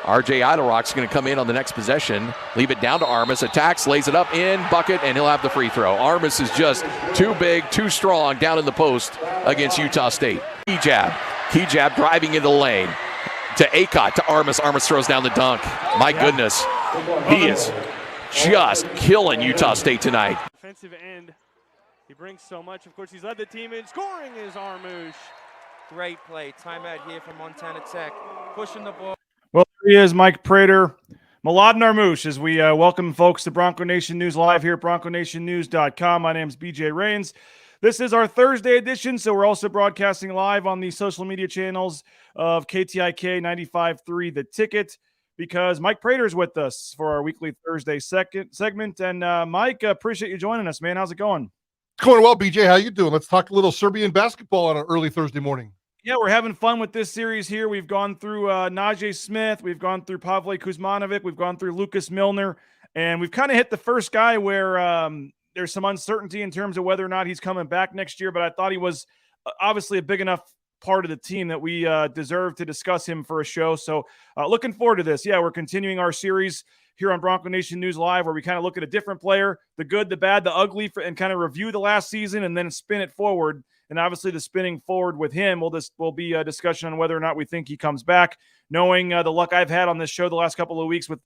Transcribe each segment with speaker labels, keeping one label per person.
Speaker 1: RJ Idlerock's going to come in on the next possession, leave it down to Armus, attacks, lays it up in, bucket, and he'll have the free throw. Armus is just too big, too strong down in the post against Utah State. Key jab driving into the lane to Akot, to Armus. Armus throws down the dunk. My goodness, he is just killing Utah State tonight.
Speaker 2: Defensive end, he brings so much. Of course, he's led the team in scoring is Armus.
Speaker 3: Great play. Timeout here from Montana Tech. Pushing the ball.
Speaker 4: Well, here he is, Mike Prater, Mladen Armus, as we welcome folks to Bronco Nation News Live here at BroncoNationNews.com. My name is BJ Rains. This is our Thursday edition, so we're also broadcasting live on the social media channels of KTIK 95.3 The Ticket, because Mike Prater is with us for our weekly Thursday segment. And Mike, appreciate you joining us, man. How's it going?
Speaker 5: It's going well, BJ. How you doing? Let's talk a little Serbian basketball on an early Thursday morning.
Speaker 4: Yeah, we're having fun with this series here. We've gone through Najee Smith. We've gone through Pavle Kuzmanovic. We've gone through Lucas Milner. And we've kind of hit the first guy where there's some uncertainty in terms of whether or not he's coming back next year. But I thought he was obviously a big enough part of the team that we deserve to discuss him for a show. So looking forward to this. Yeah, we're continuing our series here on Bronco Nation News Live, where we kind of look at a different player, the good, the bad, the ugly, and kind of review the last season and then spin it forward. And obviously the spinning forward with him will be a discussion on whether or not we think he comes back. Knowing the luck I've had on this show the last couple of weeks with,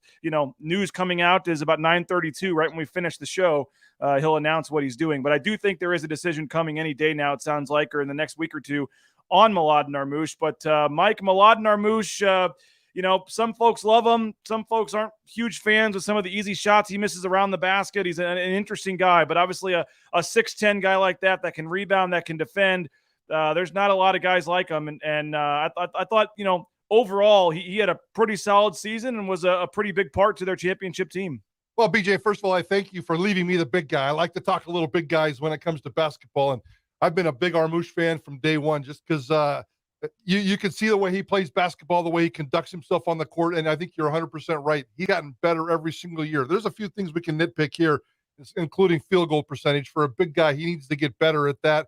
Speaker 4: news coming out is about 9:32, right when we finish the show, he'll announce what he's doing. But I do think there is a decision coming any day now, it sounds like, or in the next week or two on Mladen Armus. But Mike, Mladen Armus, some folks love him. Some folks aren't huge fans of some of the easy shots he misses around the basket. He's an interesting guy, but obviously a 6'10" guy like that can rebound, that can defend. There's not a lot of guys like him. And I thought, overall, he had a pretty solid season and was a pretty big part to their championship team.
Speaker 5: Well, BJ, first of all, I thank you for leaving me the big guy. I like to talk a little big guys when it comes to basketball. And I've been a big Armus fan from day one, just because you can see the way he plays basketball, the way he conducts himself on the court, and I think you're 100% right. He's gotten better every single year. There's a few things we can nitpick here, including field goal percentage. For a big guy, he needs to get better at that,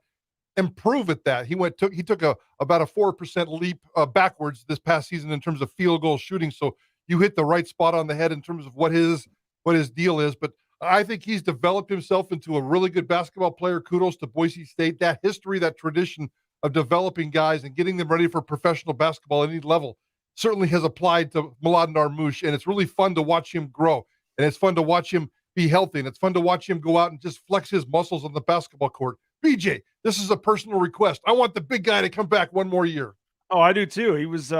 Speaker 5: improve at that. He took about a 4% leap backwards this past season in terms of field goal shooting. So you hit the right spot on the head in terms of what his deal is. But I think he's developed himself into a really good basketball player. Kudos to Boise State. That history, that tradition of developing guys and getting them ready for professional basketball at any level certainly has applied to Mladen Armus, and it's really fun to watch him grow, and it's fun to watch him be healthy, and it's fun to watch him go out and just flex his muscles on the basketball court. BJ, this is a personal request. I want the big guy to come back one more year.
Speaker 4: Oh, I do too. He was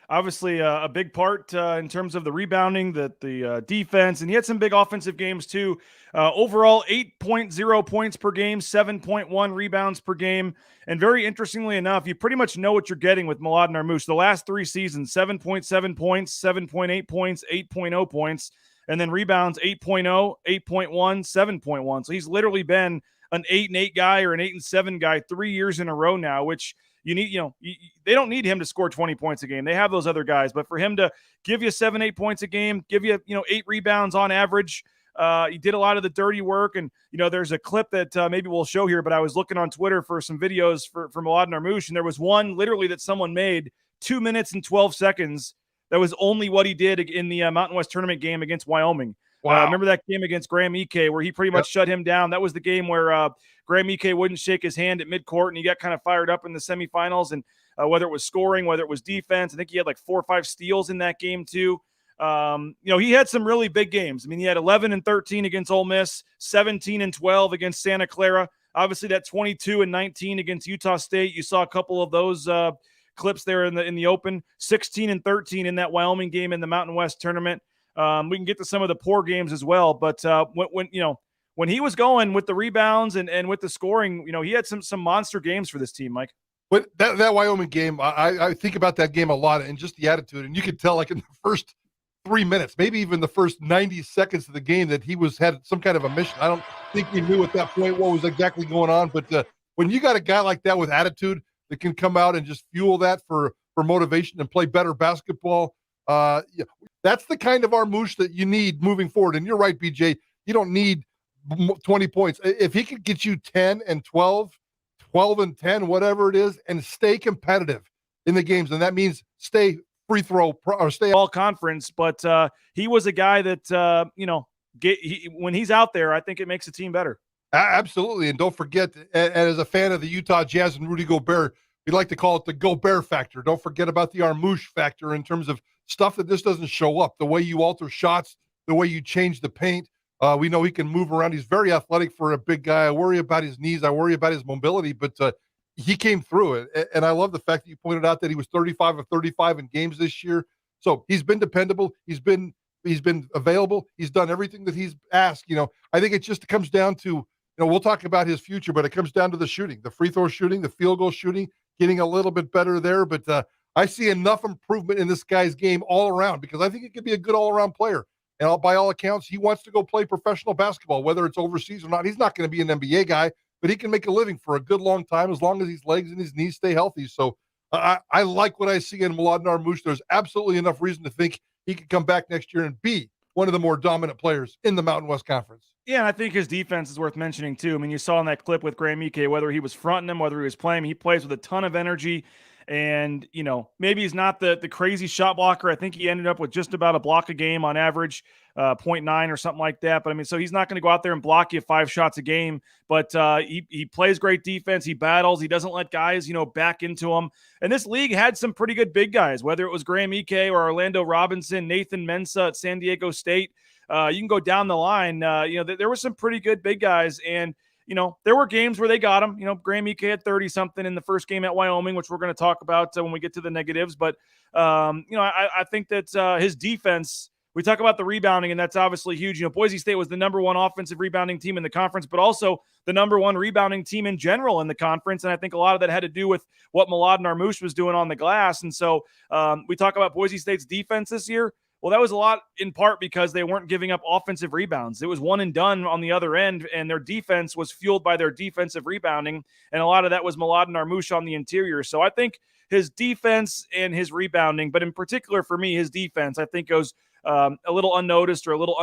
Speaker 4: obviously a big part in terms of the rebounding, the defense, and he had some big offensive games too. Overall, 8.0 points per game, 7.1 rebounds per game. And very interestingly enough, you pretty much know what you're getting with Mladen Armus. The last three seasons, 7.7 points, 7.8 points, 8.0 points, and then rebounds 8.0, 8.1, 7.1. So he's literally been an 8-8 guy or an 8-7 guy 3 years in a row now, which you need, they don't need him to score 20 points a game. They have those other guys, but for him to give you 7-8 points a game, give you, 8 rebounds on average, he did a lot of the dirty work. And, there's a clip that maybe we'll show here, but I was looking on Twitter for some videos for Mladen Armus, and there was one literally that someone made 2 minutes and 12 seconds. That was only what he did in the Mountain West tournament game against Wyoming. Wow. Remember that game against Graham Ike where he pretty much shut him down? That was the game where Graham Ike wouldn't shake his hand at midcourt, and he got kind of fired up in the semifinals. And whether it was scoring, whether it was defense, I think he had like 4 or 5 steals in that game too. He had some really big games. I mean, he had 11-13 against Ole Miss, 17-12 against Santa Clara. Obviously, that 22-19 against Utah State. You saw a couple of those clips there in the open. 16-13 in that Wyoming game in the Mountain West tournament. We can get to some of the poor games as well, but when he was going with the rebounds and with the scoring, he had some monster games for this team, Mike.
Speaker 5: But that Wyoming game, I think about that game a lot, and just the attitude, and you could tell like in the first 3 minutes, maybe even the first 90 seconds of the game, that he had some kind of a mission. I don't think he knew at that point what was exactly going on, but when you got a guy like that with attitude that can come out and just fuel that for motivation and play better basketball, that's the kind of Armus that you need moving forward. And you're right, BJ, you don't need 20 points. If he could get you 10 and 12, 12 and 10, whatever it is, and stay competitive in the games, and that means stay free throw or stay
Speaker 4: all conference, but he was a guy that, when he's out there, I think it makes the team better.
Speaker 5: Absolutely. And don't forget, as a fan of the Utah Jazz and Rudy Gobert, we like to call it the Gobert factor. Don't forget about the Armus factor in terms of stuff that just doesn't show up. The way you alter shots, the way you change the paint. We know he can move around. He's very athletic for a big guy. I worry about his knees. I worry about his mobility, but he came through it. And I love the fact that you pointed out that he was 35 of 35 in games this year. So he's been dependable. He's been available. He's done everything that he's asked. I think it just comes down to, we'll talk about his future, but it comes down to the shooting, the free throw shooting, the field goal shooting, getting a little bit better there. But I see enough improvement in this guy's game all around because I think he could be a good all-around player. And by all accounts, he wants to go play professional basketball, whether it's overseas or not. He's not going to be an NBA guy, but he can make a living for a good long time as long as his legs and his knees stay healthy. So I like what I see in Mladen Armus. There's absolutely enough reason to think he could come back next year and be one of the more dominant players in the Mountain West Conference.
Speaker 4: Yeah, and I think his defense is worth mentioning too. I mean, you saw in that clip with Graham Ike, whether he was fronting him, whether he was playing, he plays with a ton of energy. And, maybe he's not the crazy shot blocker. I think he ended up with just about a block a game on average, 0.9 or something like that. But, I mean, so he's not going to go out there and block you 5 shots a game. But he plays great defense. He battles. He doesn't let guys, back into him. And this league had some pretty good big guys, whether it was Graham Ike or Orlando Robinson, Nathan Mensah at San Diego State. You can go down the line. There were some pretty good big guys. And, there were games where they got him. Graham Ike had 30-something in the first game at Wyoming, which we're going to talk about when we get to the negatives. But, I think that his defense, we talk about the rebounding, and that's obviously huge. Boise State was the number 1 offensive rebounding team in the conference, but also the number 1 rebounding team in general in the conference. And I think a lot of that had to do with what Mladen Armus was doing on the glass. And so we talk about Boise State's defense this year. Well, that was a lot in part because they weren't giving up offensive rebounds. It was one and done on the other end, and their defense was fueled by their defensive rebounding, and a lot of that was Mladen Armus on the interior. So I think his defense and his rebounding, but in particular for me, his defense, I think goes a little unnoticed or a little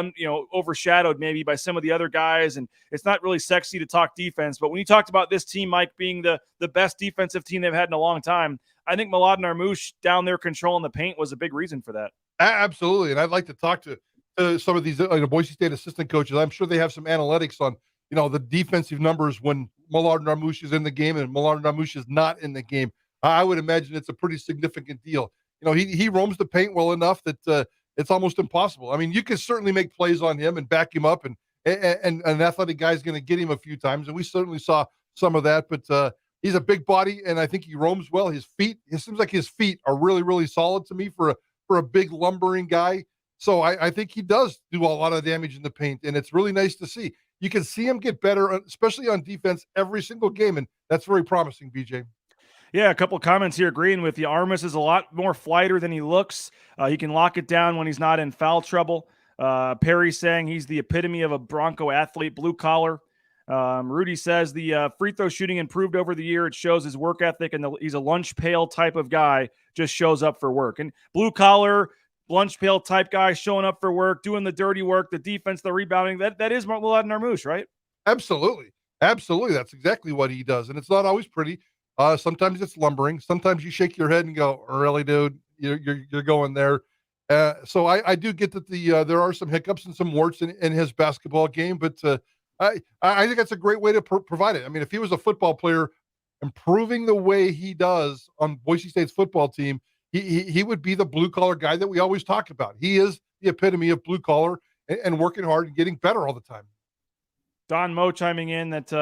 Speaker 4: overshadowed maybe by some of the other guys, and it's not really sexy to talk defense. But when you talked about this team, Mike, being the best defensive team they've had in a long time, I think Mladen Armus down there controlling the paint was a big reason for that.
Speaker 5: Absolutely. And I'd like to talk to some of these Boise State assistant coaches. I'm sure they have some analytics on, the defensive numbers when Mladen Armus is in the game and Mladen Armus is not in the game. I would imagine it's a pretty significant deal. He roams the paint well enough that it's almost impossible. I mean, you can certainly make plays on him and back him up, and an athletic guy is going to get him a few times. And we certainly saw some of that, but he's a big body, and I think he roams well. It seems like his feet are really, really solid to me for a big lumbering guy. So I think he does do a lot of damage in the paint, and it's really nice to see. You can see him get better, especially on defense, every single game, and that's very promising, BJ.
Speaker 4: Yeah, a couple of comments here agreeing with you. Armus is a lot more flighter than he looks. He can lock it down when he's not in foul trouble. Perry saying he's the epitome of a Bronco athlete, blue collar. Rudy says the free throw shooting improved over the year. It shows his work ethic, and he's a lunch pail type of guy, just shows up for work. And blue collar, lunch pail type guy showing up for work, doing the dirty work, the defense, the rebounding. That is Mladen Armus, right?
Speaker 5: Absolutely. That's exactly what he does. And it's not always pretty. Sometimes it's lumbering. Sometimes you shake your head and go, really, dude, you're going there. So I do get that there are some hiccups and some warts in his basketball game, but I think that's a great way to provide it. I mean, if he was a football player improving the way he does on Boise State's football team, he would be the blue collar guy that we always talk about. He is the epitome of blue collar and working hard and getting better all the time.
Speaker 4: Don Moe chiming in that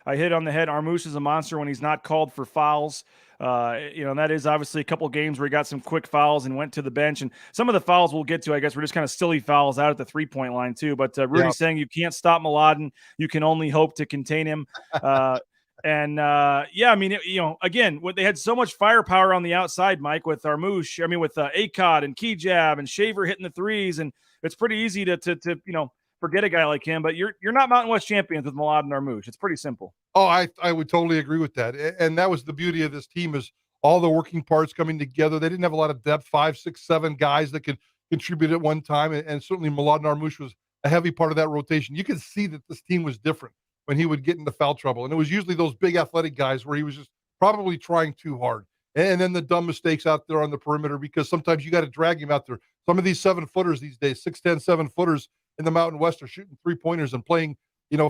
Speaker 4: I hit on the head. Armus is a monster when he's not called for fouls. And that is obviously a couple games where he got some quick fouls and went to the bench. And some of the fouls we'll get to, I guess, were just kind of silly fouls out at the 3-point line too. But Rudy's saying you can't stop Mladen. You can only hope to contain him. I mean, again, they had so much firepower on the outside, Mike, with Armus. I mean, with Akot and Kejab and Shaver hitting the threes. And it's pretty easy to forget a guy like him, but you're not Mountain West champions with Mladen Armus. It's pretty simple.
Speaker 5: Oh, I would totally agree with that. And that was the beauty of this team, is all the working parts coming together. They didn't have a lot of depth, 5, 6, 7 guys that could contribute at one time. And certainly Mladen Armus was a heavy part of that rotation. You could see that this team was different when he would get into foul trouble. And it was usually those big athletic guys where he was just probably trying too hard. and then the dumb mistakes out there on the perimeter, because sometimes you got to drag him out there. Some of these 7-footers these days, 6'10", 7-footers in the Mountain West are shooting 3-pointers and playing,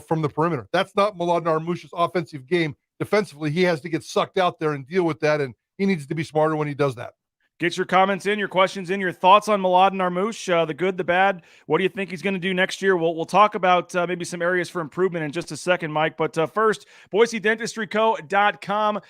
Speaker 5: from the perimeter. That's not Mladen Armus's offensive game. Defensively, he has to get sucked out there and deal with that, and he needs to be smarter when he does that.
Speaker 4: Get your comments in, your questions in, your thoughts on Mladen Armus, the good, the bad. What do you think he's going to do next year? We'll talk about maybe some areas for improvement in just a second, Mike. But first, BoiseDentistryCo.com.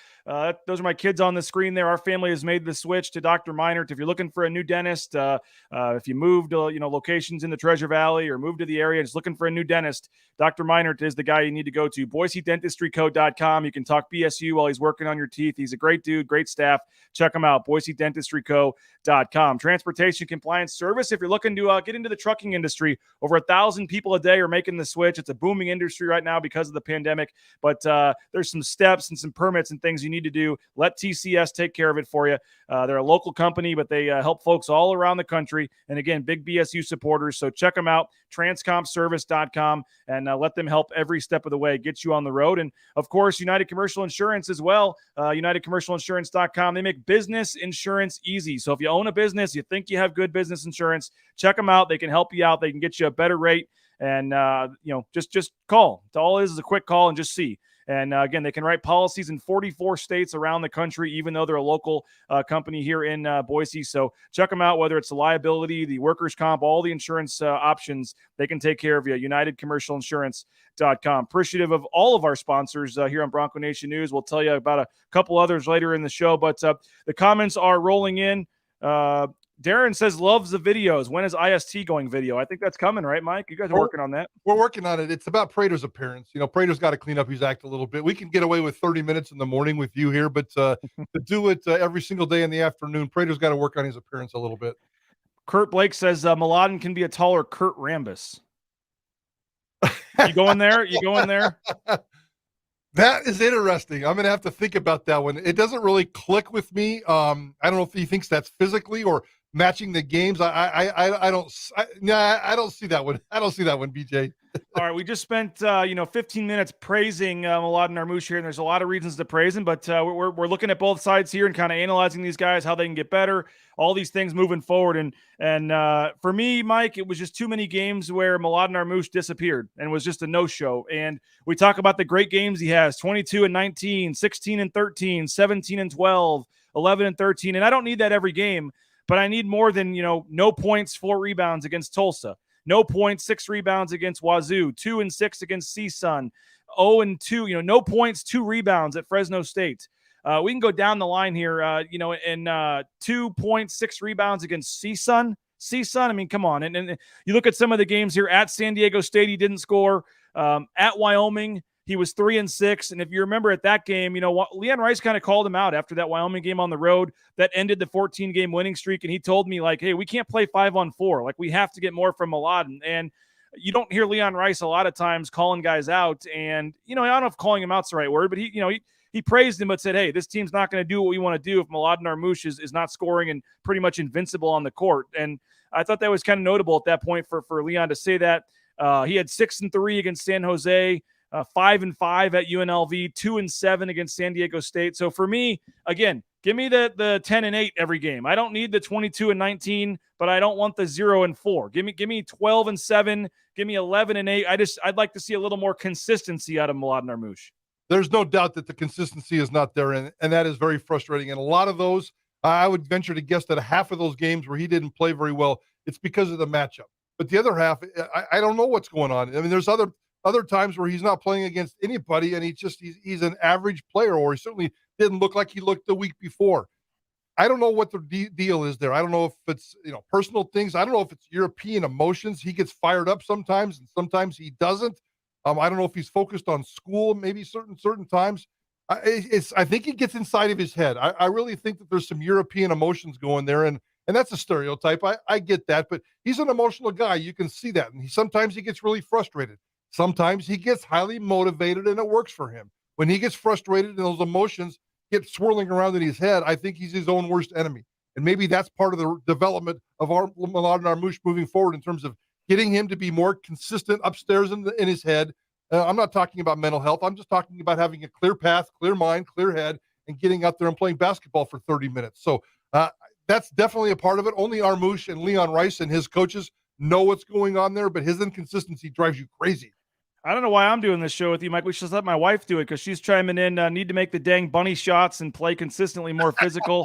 Speaker 4: Those are my kids on the screen there. Our family has made the switch to Dr. Meinert. If you're looking for a new dentist, if you moved, locations in the Treasure Valley or moved to the area, just looking for a new dentist, Dr. Meinert is the guy you need to go to. BoiseDentistryCo.com. You can talk BSU while he's working on your teeth. He's a great dude, great staff. Check him out. BoiseDentistryCo.com. Transportation compliance service. If you're looking to get into the trucking industry, over 1,000 people a day are making the switch. It's a booming industry right now because of the pandemic, but there's some steps and some permits and things you need to do. Let TCS take care of it for you. They're a local company, but they help folks all around the country. And again, big BSU supporters. So check them out, transcompservice.com, and let them help every step of the way, get you on the road. And of course, United Commercial Insurance as well, UnitedCommercialInsurance.com. They make business insurance easy. So if you own a business, you think you have good business insurance, check them out. They can help you out. They can get you a better rate. And, just call. All it is a quick call and just see. And again, they can write policies in 44 states around the country, even though they're a local company here in Boise. So check them out, whether it's the liability, the workers' comp, all the insurance options, they can take care of you. UnitedCommercialInsurance.com. Appreciative of all of our sponsors here on Bronco Nation News. We'll tell you about a couple others later in the show, but the comments are rolling in. Darren says loves the videos. When is IST going video? I think that's coming, right, Mike? You guys are working on that.
Speaker 5: We're working on it. It's about Prater's appearance. Prater's got to clean up his act a little bit. We can get away with 30 minutes in the morning with you here, but to do it every single day in the afternoon, Prater's got to work on his appearance a little bit.
Speaker 4: Kurt Blake says Mladen can be a taller Kurt Rambis. You going there? You going there?
Speaker 5: That is interesting. I'm going to have to think about that one. It doesn't really click with me. I don't know if he thinks that's physically or matching the games. I don't see that one. I don't see that one, BJ.
Speaker 4: All right, we just spent 15 minutes praising Mladen Armus here, and there's a lot of reasons to praise him, but we're looking at both sides here and kind of analyzing these guys, how they can get better, all these things moving forward. And for me, Mike, it was just too many games where Mladen Armus disappeared and was just a no-show. And we talk about the great games he has: 22-19, 16-13, 17-12, 11-13. And I don't need that every game, but I need more than no points, 4 rebounds against Tulsa. No points, 6 rebounds against Wazoo, 2-6 against CSUN, 0-2, no points, 2 rebounds at Fresno State. We can go down the line here, and 2.6 rebounds against CSUN. I mean, come on. And you look at some of the games here at San Diego State, he didn't score. At Wyoming, he was 3-6. And if you remember at that game, Leon Rice kind of called him out after that Wyoming game on the road that ended the 14-game winning streak. And he told me, hey, we can't play 5-on-4. We have to get more from Mladen. And you don't hear Leon Rice a lot of times calling guys out. And, I don't know if calling him out's the right word, but he praised him, but said, hey, this team's not going to do what we want to do if Mladen Armus is not scoring and pretty much invincible on the court. And I thought that was kind of notable at that point for Leon to say that. He had 6-3 against San Jose. 5-5 at UNLV, 2-7 against San Diego State. So for me, again, give me the 10-8 every game. I don't need the 22-19, but I don't want the 0-4. Give me 12-7. Give me 11-8. I'd like to see a little more consistency out of Mladen Armus.
Speaker 5: There's no doubt that the consistency is not there, and that is very frustrating. And a lot of those, I would venture to guess that half of those games where he didn't play very well, it's because of the matchup. But the other half, I don't know what's going on. I mean, there's other times where he's not playing against anybody, and he's an average player, or he certainly didn't look like he looked the week before. I don't know what the deal is there. I don't know if it's personal things. I don't know if it's European emotions. He gets fired up sometimes, and sometimes he doesn't. I don't know if he's focused on school, maybe certain times. I think he gets inside of his head. I really think that there's some European emotions going there, and that's a stereotype. I get that, but he's an emotional guy. You can see that, and sometimes he gets really frustrated. Sometimes he gets highly motivated and it works for him. When he gets frustrated and those emotions get swirling around in his head, I think he's his own worst enemy. And maybe that's part of the development of Mladen Armus moving forward in terms of getting him to be more consistent upstairs in his head. I'm not talking about mental health. I'm just talking about having a clear path, clear mind, clear head, and getting out there and playing basketball for 30 minutes. So that's definitely a part of it. Only Armus and Leon Rice and his coaches know what's going on there, but his inconsistency drives you crazy.
Speaker 4: I don't know why I'm doing this show with you, Mike. We should let my wife do it because she's chiming in. Need to make the dang bunny shots and play consistently more physical.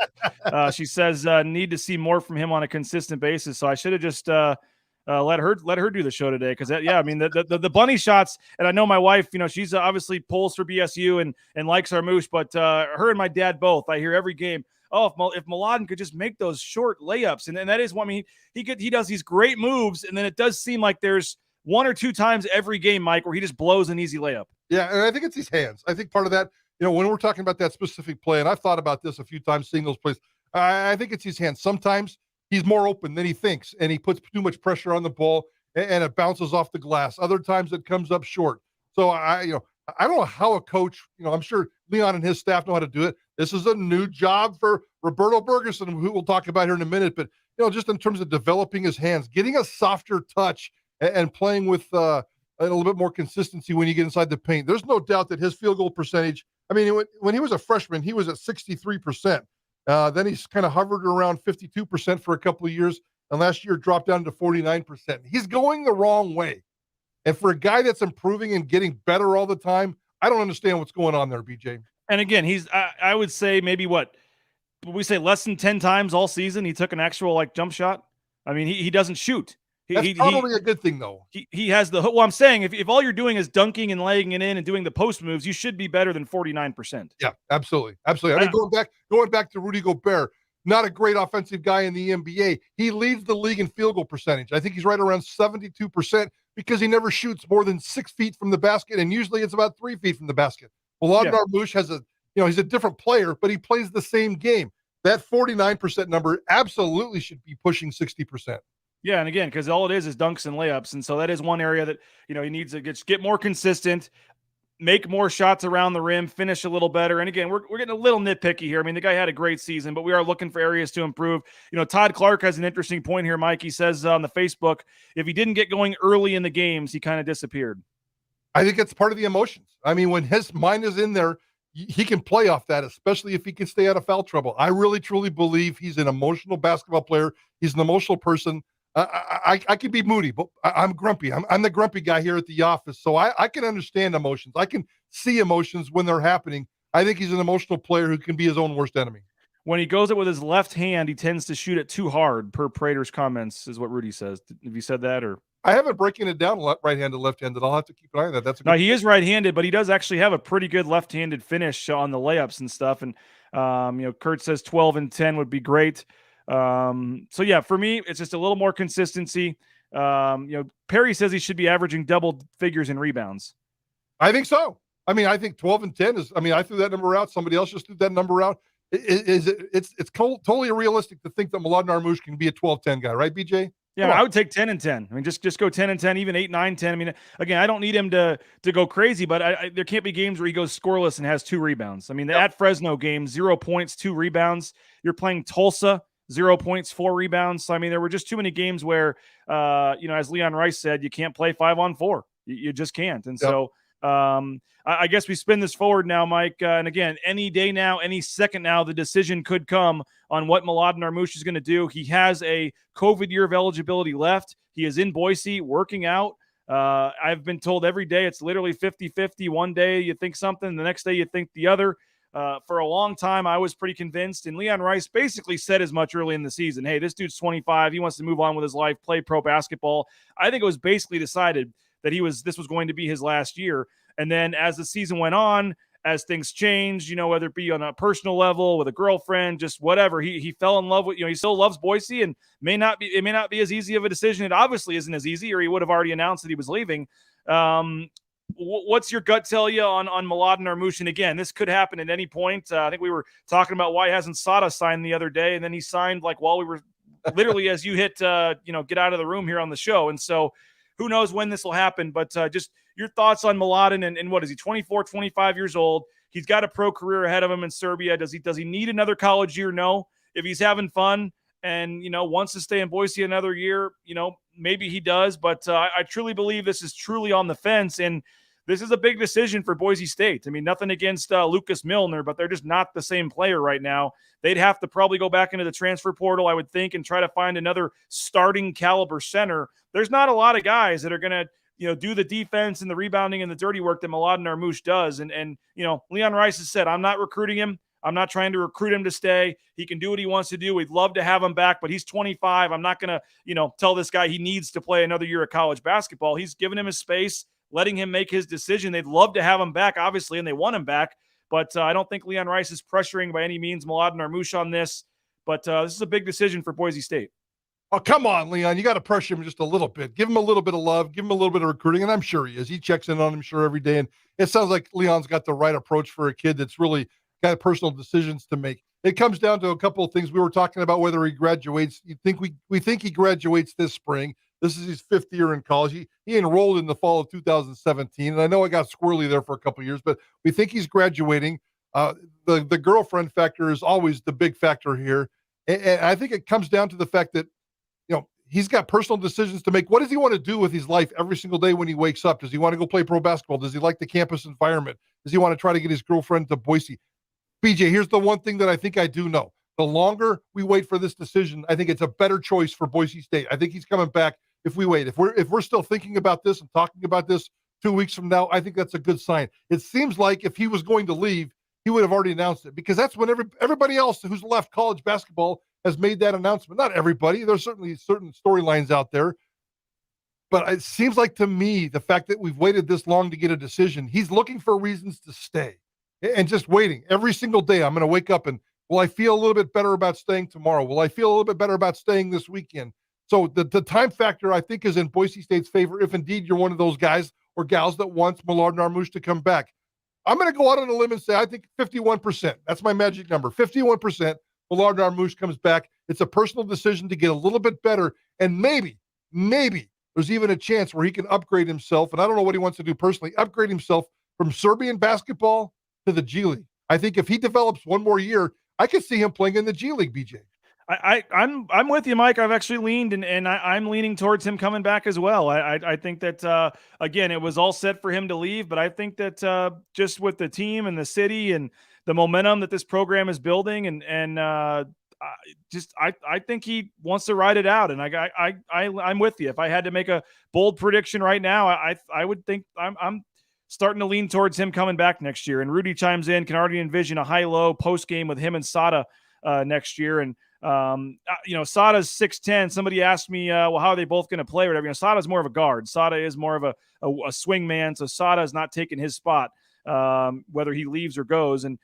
Speaker 4: She says need to see more from him on a consistent basis. So I should have just let her do the show today because I mean the bunny shots. And I know my wife, she's obviously pulls for BSU and likes Armus, but her and my dad both. I hear every game. Oh, if Mladen could just make those short layups, and that is what I mean. He does these great moves, and then it does seem like there's one or two times every game, Mike, where he just blows an easy layup.
Speaker 5: Yeah, and I think it's his hands. I think part of that, when we're talking about that specific play, and I've thought about this a few times, seeing those plays, I think it's his hands. Sometimes he's more open than he thinks, and he puts too much pressure on the ball, and it bounces off the glass. Other times it comes up short. So I don't know how a coach, I'm sure Leon and his staff know how to do it. This is a new job for Roberto Bergeson, who we'll talk about here in a minute. But, just in terms of developing his hands, getting a softer touch and playing with a little bit more consistency when you get inside the paint. There's no doubt that his field goal percentage, I mean, when he was a freshman, he was at 63%. Then he's kind of hovered around 52% for a couple of years, and last year dropped down to 49%. He's going the wrong way. And for a guy that's improving and getting better all the time, I don't understand what's going on there, BJ.
Speaker 4: And again, he's I would say maybe what we say less than 10 times all season he took an actual jump shot. I mean, he doesn't shoot.
Speaker 5: That's probably a good thing, though.
Speaker 4: He has the – well, I'm saying if all you're doing is dunking and laying it in and doing the post moves, you should be better than 49%.
Speaker 5: Yeah, absolutely. Absolutely. I mean, going back to Rudy Gobert, not a great offensive guy in the NBA. He leads the league in field goal percentage. I think he's right around 72% because he never shoots more than 6 feet from the basket, and usually it's about 3 feet from the basket. Mladen Armus has he's a different player, but he plays the same game. That 49% number absolutely should be pushing 60%.
Speaker 4: Yeah, and again, because all it is dunks and layups, and so that is one area that he needs to get more consistent, make more shots around the rim, finish a little better. And again, we're getting a little nitpicky here. I mean, the guy had a great season, but we are looking for areas to improve. Todd Clark has an interesting point here, Mike. He says on the Facebook, if he didn't get going early in the games, he kind of disappeared.
Speaker 5: I think it's part of the emotions. I mean, when his mind is in there, he can play off that, especially if he can stay out of foul trouble. I really, truly believe he's an emotional basketball player. He's an emotional person. I can be moody, but I'm grumpy. I'm the grumpy guy here at the office, so I can understand emotions. I can see emotions when they're happening. I think he's an emotional player who can be his own worst enemy.
Speaker 4: When he goes it with his left hand, he tends to shoot it too hard, per Prater's comments, is what Rudy says. Have you said that? Or
Speaker 5: I haven't breaking it down right-handed, left-handed. I'll have to keep an eye on that.
Speaker 4: No, he is right-handed, but he does actually have a pretty good left-handed finish on the layups and stuff. And Kurt says 12 and 10 would be great. So yeah, for me, it's just a little more consistency. Perry says he should be averaging double figures in rebounds.
Speaker 5: I think so. I mean, I think 12 and 10 is, I threw that number out. Somebody else just threw that number out. It's totally realistic to think that Mladen Armus can be a 12-10 guy, right, BJ?
Speaker 4: Yeah, I would take 10 and 10. I mean, just go 10 and 10, even 8, 9, 10. I mean, again, I don't need him to go crazy, but there can't be games where he goes scoreless and has 2 rebounds. I mean, at Fresno game, 0 points, 2 rebounds. You're playing Tulsa, 0 points, 4 rebounds. So, I mean, there were just too many games where, as Leon Rice said, you can't play 5-on-4. You just can't. And so I guess we spin this forward now, Mike. And again, any day now, any second now, the decision could come on what Mladen Armus is going to do. He has a COVID year of eligibility left. He is in Boise working out. I've been told every day it's literally 50-50. One day you think something, the next day you think the other. For a long time, I was pretty convinced. And Leon Rice basically said as much early in the season. Hey, this dude's 25. He wants to move on with his life, play pro basketball. I think it was basically decided that this was going to be his last year. And then as the season went on, as things changed, whether it be on a personal level with a girlfriend, just whatever, he fell in love with, he still loves Boise, and it may not be as easy of a decision. It obviously isn't as easy, or he would have already announced that he was leaving. What's your gut tell you on Mladen Armus? And again, this could happen at any point. I think we were talking about why hasn't Sada signed the other day, and then he signed while we were literally as you hit, get out of the room here on the show. And so who knows when this will happen, but just your thoughts on Mladen and what is he, 24, 25 years old. He's got a pro career ahead of him in Serbia. Does he need another college year? No. If he's having fun and, wants to stay in Boise another year, maybe he does. But I truly believe this is truly on the fence. And this is a big decision for Boise State. I mean, nothing against Lucas Milner, but they're just not the same player right now. They'd have to probably go back into the transfer portal, I would think, and try to find another starting caliber center. There's not a lot of guys that are going to, do the defense and the rebounding and the dirty work that Mladen Armus does. And Leon Rice has said, I'm not recruiting him. I'm not trying to recruit him to stay. He can do what he wants to do. We'd love to have him back, but he's 25. I'm not going to, tell this guy he needs to play another year of college basketball. He's giving him his space, letting him make his decision. They'd love to have him back, obviously, and they want him back. But I don't think Leon Rice is pressuring by any means Mladen Armus on this. But this is a big decision for Boise State.
Speaker 5: Oh, come on, Leon. You got to pressure him just a little bit. Give him a little bit of love. Give him a little bit of recruiting, and I'm sure he is. He checks in on him, sure, every day. And it sounds like Leon's got the right approach for a kid that's really got personal decisions to make. It comes down to a couple of things. We were talking about whether he graduates. We think he graduates this spring. This is his 5th year in college. He enrolled in the fall of 2017, and I know I got squirrely there for a couple of years, but we think he's graduating. The girlfriend factor is always the big factor here, and I think it comes down to the fact that he's got personal decisions to make. What does he want to do with his life every single day when he wakes up? Does he want to go play pro basketball? Does he like the campus environment? Does he want to try to get his girlfriend to Boise? BJ, here's the one thing that I think I do know. The longer we wait for this decision, I think it's a better choice for Boise State. I think he's coming back if we wait. If we're still thinking about this and talking about this 2 weeks from now, I think that's a good sign. It seems like if he was going to leave, he would have already announced it, because that's when everybody else who's left college basketball has made that announcement. Not everybody. There's certainly certain storylines out there. But it seems like to me, the fact that we've waited this long to get a decision, he's looking for reasons to stay and just waiting every single day. I'm going to wake up and, will I feel a little bit better about staying tomorrow? Will I feel a little bit better about staying this weekend? So the time factor, I think, is in Boise State's favor, if indeed you're one of those guys or gals that wants Mladen Armus to come back. I'm going to go out on a limb and say I think 51%. That's my magic number. 51%. Mladen Armus comes back. It's a personal decision to get a little bit better, and maybe there's even a chance where he can upgrade himself, and I don't know what he wants to do personally, upgrade himself from Serbian basketball to the G League. I think if he develops one more year, I could see him playing in the G League, BJ.
Speaker 4: I'm with you, Mike. I've actually leaned, and I'm leaning towards him coming back as well. I think that, again, it was all set for him to leave, but I think that just with the team and the city and the momentum that this program is building, I think he wants to ride it out. And I'm with you. If I had to make a bold prediction right now, I would think I'm starting to lean towards him coming back next year. And Rudy chimes in, can already envision a high-low post game with him and Sada next year. And Sada's 6'10". Somebody asked me, well, how are they both going to play or whatever? Sada's more of a guard. Sada is more of a swing man. So Sada is not taking his spot, whether he leaves or goes. And,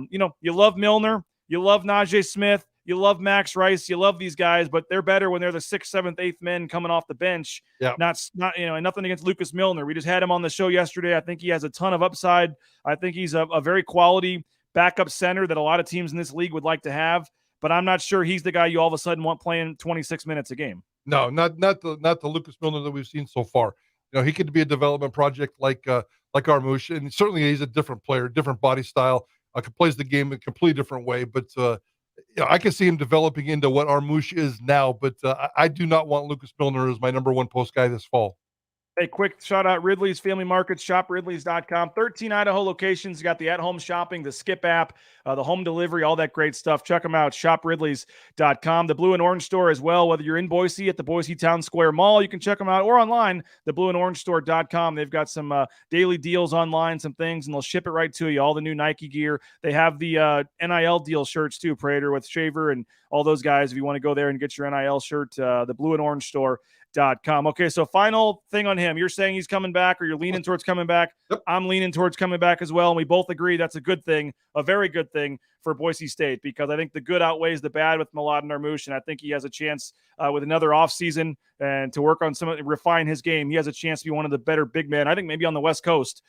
Speaker 4: you love Milner, you love Najee Smith, you love Max Rice, you love these guys, but they're better when they're the 6th, 7th, 8th men coming off the bench.
Speaker 5: Yeah.
Speaker 4: Not, and nothing against Lucas Milner. We just had him on the show yesterday. I think he has a ton of upside. I think he's a very quality backup center that a lot of teams in this league would like to have, but I'm not sure he's the guy you all of a sudden want playing 26 minutes a game.
Speaker 5: No, not the Lucas Milner that we've seen so far. He could be a development project like Armus, and certainly he's a different player, different body style, plays the game a completely different way. But I can see him developing into what Armus is now. But I do not want Lucas Milner as my number one post guy this fall.
Speaker 4: Hey, quick shout out Ridley's Family Markets, shopridleys.com. 13 Idaho locations. You got the at-home shopping, the Skip app, the home delivery, all that great stuff. Check them out, shopridleys.com. The Blue and Orange store as well, whether you're in Boise at the Boise Town Square Mall, you can check them out, or online, theblueandorangestore.com. They've got some daily deals online, some things, and they'll ship it right to you, all the new Nike gear. They have the NIL deal shirts too, Prater, with Shaver and all those guys. If you want to go there and get your NIL shirt, the Blue and Orange store.com. Okay, so final thing on him. You're saying he's coming back, or you're leaning towards coming back.
Speaker 5: Yep.
Speaker 4: I'm leaning towards coming back as well, and we both agree that's a good thing, a very good thing for Boise State, because I think the good outweighs the bad with Mladen Armus, and I think he has a chance with another offseason and to work on refine his game. He has a chance to be one of the better big men, I think maybe on the West Coast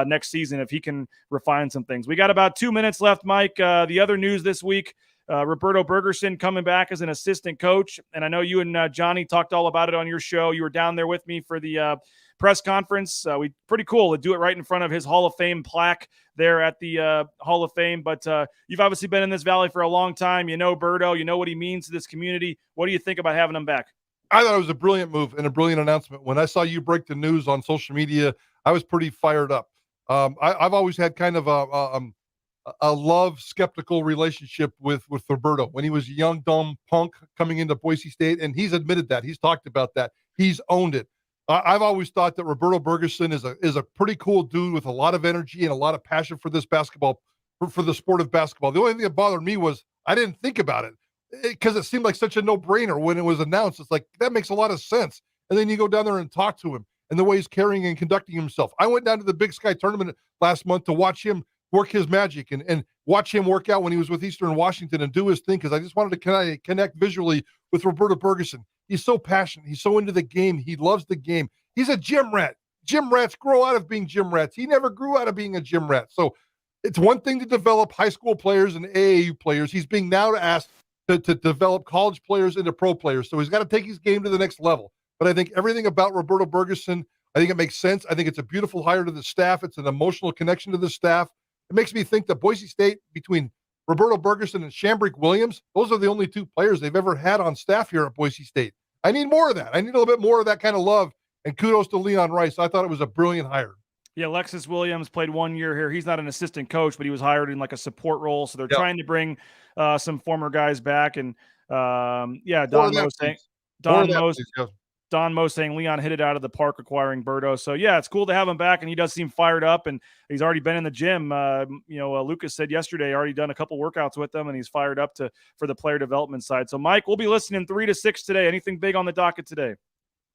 Speaker 4: next season, if he can refine some things. We got about 2 minutes left, Mike. The other news this week, Roberto Bergerson coming back as an assistant coach. And I know you and Johnny talked all about it on your show. You were down there with me for the press conference. Pretty cool to do it right in front of his Hall of Fame plaque there at the Hall of Fame. But you've obviously been in this valley for a long time. You know Berto. You know what he means to this community. What do you think about having him back?
Speaker 5: I thought it was a brilliant move and a brilliant announcement. When I saw you break the news on social media, I was pretty fired up. I've always had kind of a love skeptical relationship with Roberto when he was a young, dumb punk coming into Boise State. And he's admitted that. He's talked about that. He's owned it. I've always thought that Roberto Bergeson is a pretty cool dude with a lot of energy and a lot of passion for this basketball, for the sport of basketball. The only thing that bothered me was I didn't think about it because it seemed like such a no-brainer when it was announced. It's like, that makes a lot of sense. And then you go down there and talk to him and the way he's carrying and conducting himself. I went down to the Big Sky tournament last month to watch him work his magic and watch him work out when he was with Eastern Washington and do his thing, because I just wanted to connect visually with Roberto Bergeson. He's so passionate. He's so into the game. He loves the game. He's a gym rat. Gym rats grow out of being gym rats. He never grew out of being a gym rat. So it's one thing to develop high school players and AAU players. He's being now asked to develop college players into pro players. So he's got to take his game to the next level. But I think everything about Roberto Bergeson, I think it makes sense. I think it's a beautiful hire to the staff. It's an emotional connection to the staff. It makes me think that Boise State, between Roberto Bergeson and Shambrick Williams, those are the only two players they've ever had on staff here at Boise State. I need more of that. I need a little bit more of that kind of love. And kudos to Leon Rice. I thought it was a brilliant hire.
Speaker 4: Yeah, Alexis Williams played 1 year here. He's not an assistant coach, but he was hired in like a support role. So they're trying to bring some former guys back. And Don Moe saying Leon hit it out of the park acquiring Berto. So yeah, it's cool to have him back, and he does seem fired up, and he's already been in the gym. Lucas said yesterday already done a couple workouts with them, and he's fired up for the player development side. So Mike, we'll be listening 3 to 6 today. Anything big on the docket today?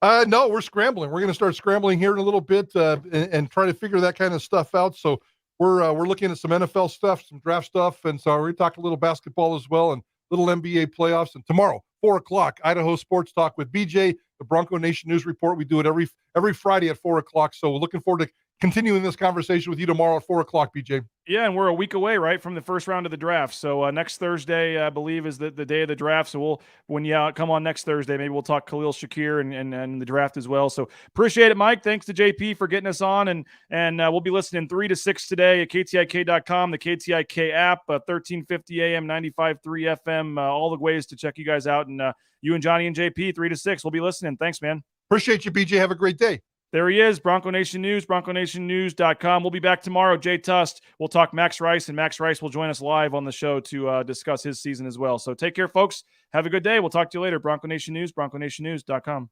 Speaker 5: No, we're scrambling. We're going to start scrambling here in a little bit and try to figure that kind of stuff out. So we're looking at some NFL stuff, some draft stuff, and so we're going to talk a little basketball as well and little NBA playoffs. And tomorrow, 4:00, Idaho Sports Talk with BJ, the Bronco Nation News Report. We do it every Friday at 4:00. So we're looking forward to continuing this conversation with you tomorrow at 4:00, BJ.
Speaker 4: Yeah, and we're a week away, right, from the first round of the draft. So next Thursday, I believe, is the day of the draft. So when you come on next Thursday, maybe we'll talk Khalil Shakir and the draft as well. So appreciate it, Mike. Thanks to JP for getting us on. And we'll be listening 3 to 6 today at KTIK.com, the KTIK app, 1350 AM, 95.3 FM, all the ways to check you guys out. And you and Johnny and JP, 3 to 6. We'll be listening. Thanks, man.
Speaker 5: Appreciate you, BJ. Have a great day.
Speaker 4: There he is, Bronco Nation News, BroncoNationNews.com. We'll be back tomorrow. Jay Tust will talk Max Rice, and Max Rice will join us live on the show to discuss his season as well. So take care, folks. Have a good day. We'll talk to you later. Bronco Nation News, BroncoNationNews.com.